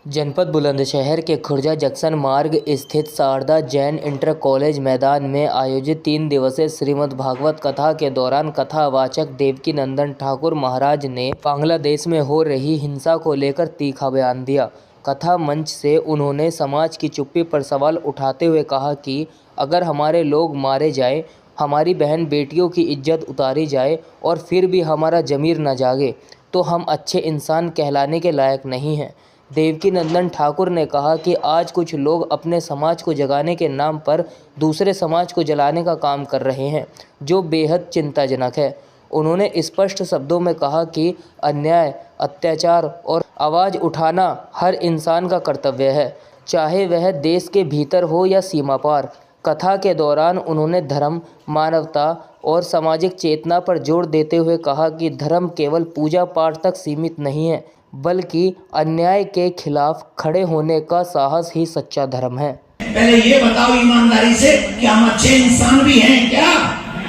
जनपद बुलंदशहर के खुर्जा जंक्शन मार्ग स्थित शारदा जैन इंटर कॉलेज मैदान में आयोजित 3 दिवसीय श्रीमद् भागवत कथा के दौरान कथावाचक देवकीनंदन ठाकुर महाराज ने बांग्लादेश में हो रही हिंसा को लेकर तीखा बयान दिया। कथा मंच से उन्होंने समाज की चुप्पी पर सवाल उठाते हुए कहा कि अगर हमारे लोग मारे जाए, हमारी बहन बेटियों की इज्जत उतारी जाए और फिर भी हमारा ज़मीर न जागे तो हम अच्छे इंसान कहलाने के लायक नहीं हैं। देवकीनंदन ठाकुर ने कहा कि आज कुछ लोग अपने समाज को जगाने के नाम पर दूसरे समाज को जलाने का काम कर रहे हैं, जो बेहद चिंताजनक है। उन्होंने स्पष्ट शब्दों में कहा कि अन्याय, अत्याचार और आवाज़ उठाना हर इंसान का कर्तव्य है, चाहे वह देश के भीतर हो या सीमा पार। कथा के दौरान उन्होंने धर्म, मानवता और सामाजिक चेतना पर जोर देते हुए कहा कि धर्म केवल पूजा पाठ तक सीमित नहीं है, बल्कि अन्याय के खिलाफ खड़े होने का साहस ही सच्चा धर्म है। पहले ये बताओ ईमानदारी से कि हम अच्छे इंसान भी हैं क्या?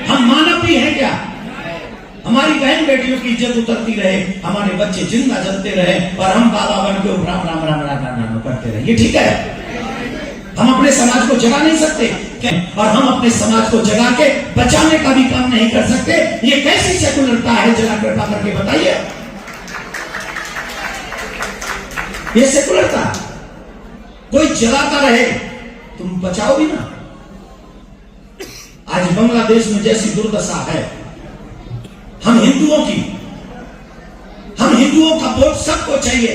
हम मानव भी हैं क्या? हमारी बहन बेटियों की इज्जत उतरती रहे, हमारे बच्चे जिंदा जलते रहे और हम बाबा बन के राम राम राम राम राम राम करते रहे, ये ठीक है? हम अपने समाज को जगा नहीं सकते और हम अपने समाज को जगा के बचाने का भी काम नहीं कर सकते। ये कैसी सेकुलरता है? जरा कृपा करके बताइए। ये सेकुलरता, कोई जलाता रहे तुम बचाओ भी ना। आज बांग्लादेश में जैसी दुर्दशा है, हम हिंदुओं का वोट सबको चाहिए,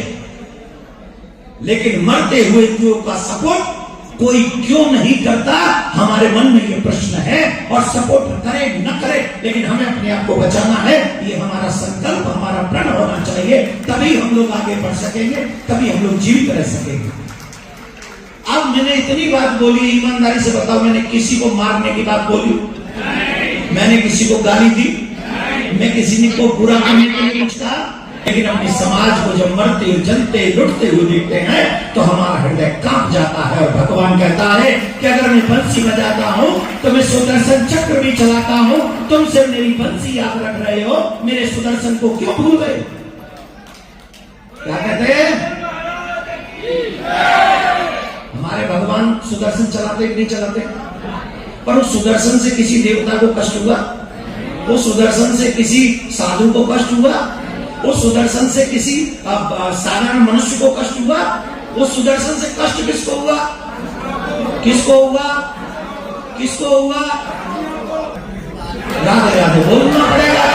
लेकिन मरते हुए हिंदुओं का सपोर्ट कोई क्यों नहीं करता? हमारे मन में ये प्रश्न है। और सपोर्ट करे न करे, लेकिन हमें अपने आप को बचाना है। ये हमारा संकल्प, हमारा प्रण होना चाहिए, तभी हम लोग आगे बढ़ सकेंगे, तभी हम लोग जीवित रह सकेंगे। अब मैंने इतनी बात बोली, ईमानदारी से बताओ, मैंने किसी को मारने की बात बोली? मैंने किसी को गाली दी? मैं किसी को बुरा करने के लिए कुछ कहा? लेकिन अपने समाज को जब मरते, जलते, लुटते हुए देखते हैं तो हमारा हृदय कांप जाता है। और भगवान कहता है कि अगर मैं बंसी बजाता हूँ तो मैं सुदर्शन चक्र भी चलाता हूँ, तुमसे मेरी बंसी याद रख रहे हो, मेरे सुदर्शन को क्यों भूल गए? क्या कहते हैं? हमारे भगवान सुदर्शन चलाते कि नहीं चलाते? पर उस सुदर्शन से किसी देवता को कष्ट हुआ? उस सुदर्शन से किसी साधु को कष्ट हुआ? उस सुदर्शन से किसी साधारण मनुष्य को कष्ट हुआ? उस सुदर्शन से कष्ट किसको हुआ? किसको हुआ? किसको हुआ? राधे राधे बोलना पड़ेगा।